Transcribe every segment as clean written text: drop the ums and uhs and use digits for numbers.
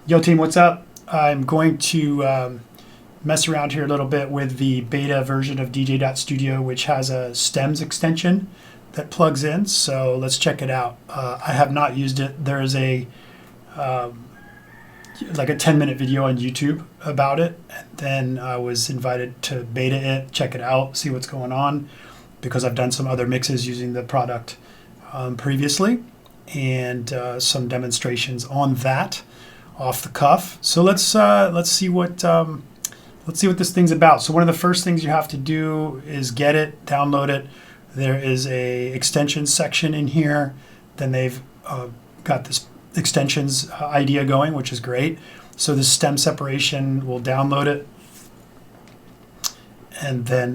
Yo team, what's up? I'm going to mess around here a little bit with the beta version of DJ.Studio, which has a stems extension that plugs in. So let's check it out. I have not used it. There is a like a 10-minute video on YouTube about it, and then I was invited to beta it, check it out, see what's going on, because I've done some other mixes using the product previously, and some demonstrations on that off the cuff. So let's see what this thing's about. So one of the first things you have to do is get it, download it. There is a extensions section in here. Then they've got this extensions idea going, which is great. So the stem separation, we'll download it and then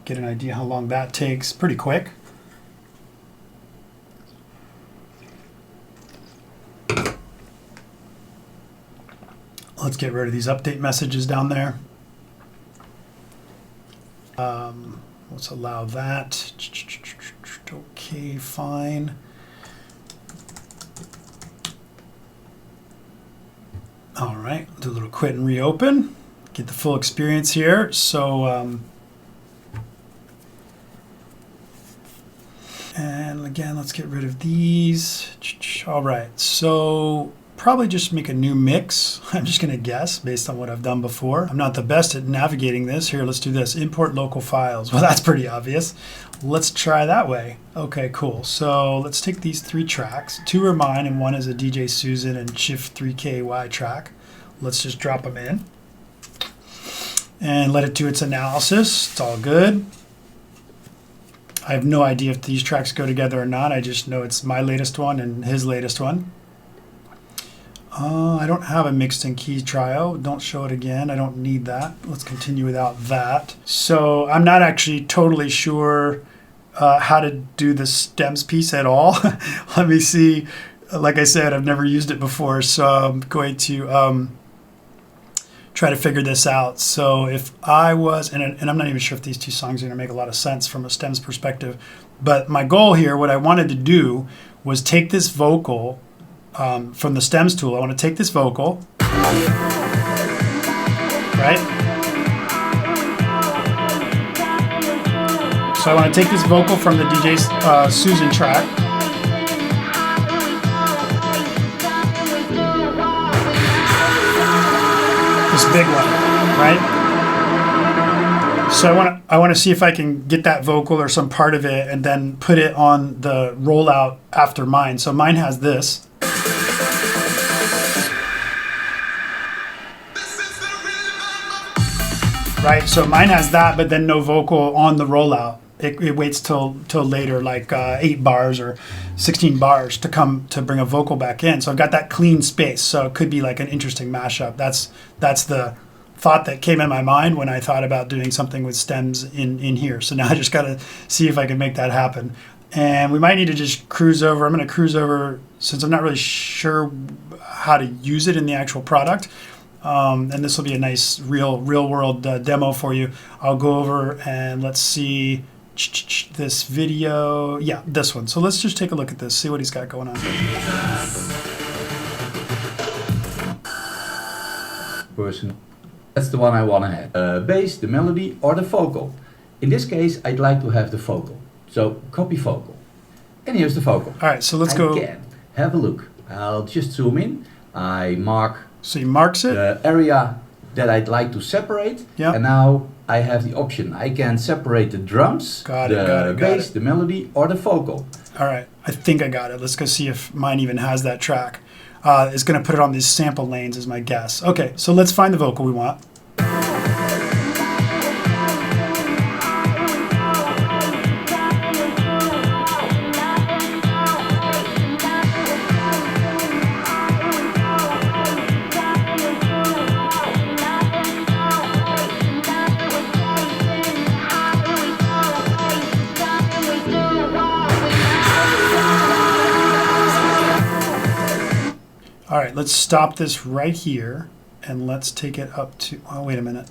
get an idea how long that takes. Pretty quick. Let's get rid of these update messages down there. Let's allow that. Okay, fine. All right, do a little quit and reopen. Get the full experience here. So, and again, let's get rid of these. All right, so probably just make a new mix. I'm just going to guess based on what I've done before. I'm not the best at navigating this. Here, let's do this. Import local files. Well, that's pretty obvious. Let's try that way. Okay, cool. So let's take these 3 tracks. 2 are mine and 1 is a DJ Susan and Shift 3 K3Y track. Let's just drop them in and let it do its analysis. It's all good. I have no idea if these tracks go together or not. I just know it's my latest one and his latest one. I don't have a mixed in keys trio. Don't show it again. I don't need that. Let's continue without that. So I'm not actually totally sure how to do the stems piece at all. Let me see. Like I said, I've never used it before, so I'm going to try to figure this out. So if I was, and I'm not even sure if these 2 songs are going to make a lot of sense from a stems perspective, but my goal here, what I wanted to do was take this vocal from the stems tool. I want to take this vocal, right? So I want to take this vocal from the DJ Susan track. This big one, right? So I want to see if I can get that vocal or some part of it and then put it on the rollout after mine. So mine has this. Right, so mine has that, but then no vocal on the rollout. It waits till later, like 8 bars or 16 bars to bring a vocal back in. So I've got that clean space. So it could be like an interesting mashup. That's the thought that came in my mind when I thought about doing something with stems in here. So now I just got to see if I can make that happen. And we might need to just cruise over. I'm going to cruise over since I'm not really sure how to use it in the actual product. And this will be a nice real world demo for you. I'll go over and let's see this video. Yeah, this one. So let's just take a look at this, see what he's got going on. Person. That's the one I want to have. Bass, the melody, or the vocal. In this case, I'd like to have the vocal. So copy vocal. And here's the vocal. All right, so let's go. Again, have a look. I'll just zoom in. I mark. So he marks it. The area that I'd like to separate. Yep. And now I have the option. I can separate the drums, the bass, the melody, or the vocal. All right, I think I got it. Let's go see if mine even has that track. It's going to put it on these sample lanes is my guess. Okay, so let's find the vocal we want. All right, let's stop this right here and let's take it up to, oh, wait a minute.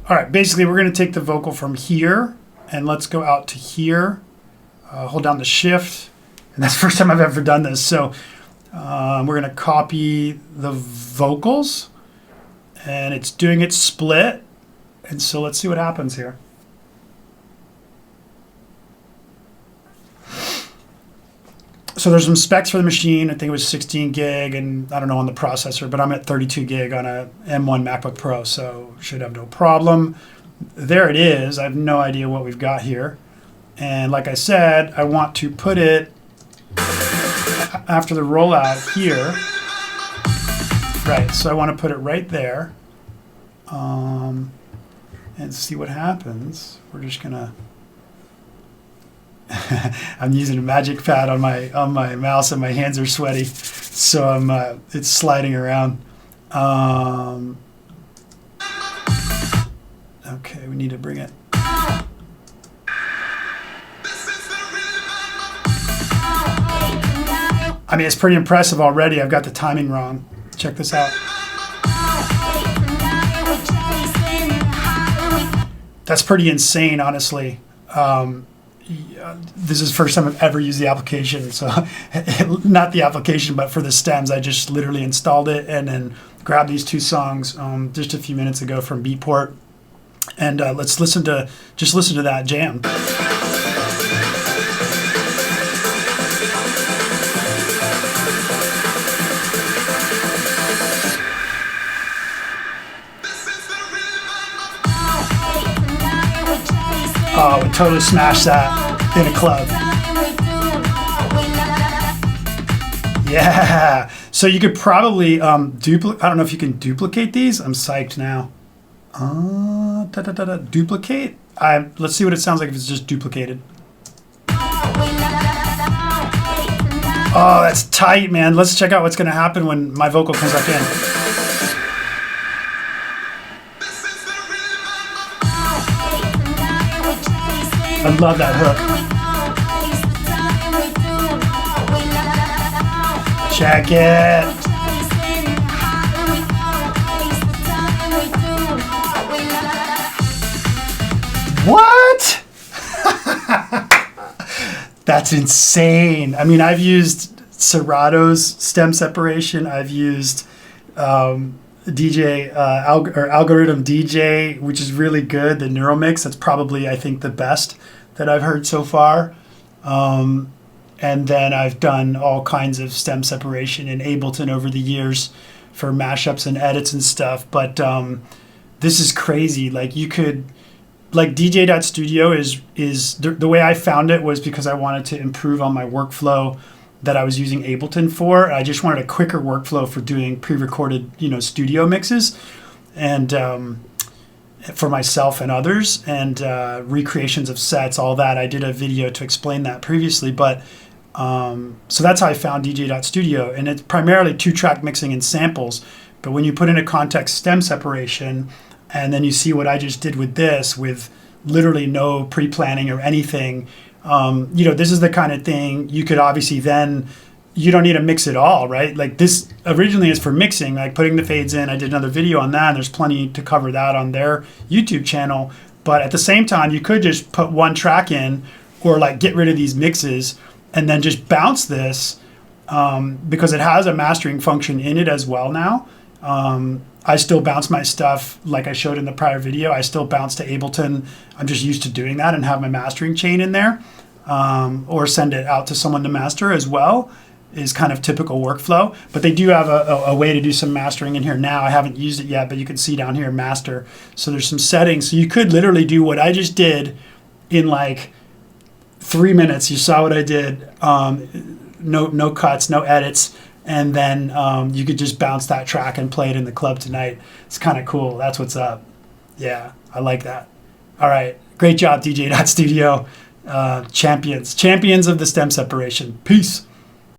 All right, basically we're going to take the vocal from here and let's go out to here. Hold down the shift. And that's the first time I've ever done this. So we're going to copy the vocals and it's doing its split. And so let's see what happens here. So there's some specs for the machine. I think it was 16 gig and I don't know on the processor, but I'm at 32 gig on a M1 MacBook Pro, so should have no problem. There it is. I have no idea what we've got here. And like I said, I want to put it after the rollout here. Right, so I want to put it right there. And see what happens. We're just gonna I'm using a magic pad on my mouse and my hands are sweaty, so it's sliding around. Okay, we need to bring it. I mean, it's pretty impressive already. I've got the timing wrong. Check this out. That's pretty insane, honestly. This is the first time I've ever used the application, so not the application, but for the stems, I just literally installed it and then grabbed these two songs just a few minutes ago from Beatport, and let's listen to that jam. Oh, we totally smashed that in a club. Yeah. So you could probably duplicate. I don't know if you can duplicate these. I'm psyched now. Duplicate. Let's see what it sounds like if it's just duplicated. Oh, that's tight, man. Let's check out what's going to happen when my vocal comes back in. I love that hook. Check it. What? That's insane. I mean, I've used Serato's stem separation. I've used Algorithm DJ, which is really good. The Neuromix, that's probably, I think, the best that I've heard so far. And then I've done all kinds of stem separation in Ableton over the years for mashups and edits and stuff. But this is crazy. Like you could, like DJ.Studio is the way I found it was because I wanted to improve on my workflow that I was using Ableton for. I just wanted a quicker workflow for doing pre-recorded, studio mixes, and for myself and others, and recreations of sets, all that. I did a video to explain that previously, but so that's how I found DJ.Studio, and it's primarily 2-track mixing and samples. But when you put into context stem separation, and then you see what I just did with this, with literally no pre-planning or anything. This is the kind of thing you could obviously then, you don't need to mix it all, right? Like this originally is for mixing, like putting the fades in. I did another video on that, and there's plenty to cover that on their YouTube channel. But at the same time, you could just put one track in or like get rid of these mixes and then just bounce this because it has a mastering function in it as well now. I still bounce my stuff like I showed in the prior video. I still bounce to Ableton. I'm just used to doing that and have my mastering chain in there, or send it out to someone to master as well is kind of typical workflow. But they do have a way to do some mastering in here now. I haven't used it yet, but you can see down here master. So there's some settings. So you could literally do what I just did in like 3 minutes. You saw what I did. No cuts, no edits. And then you could just bounce that track and play it in the club tonight. It's kind of cool. That's what's up. Yeah, I like that. All right. Great job, DJ.Studio. Champions of the stem separation. Peace.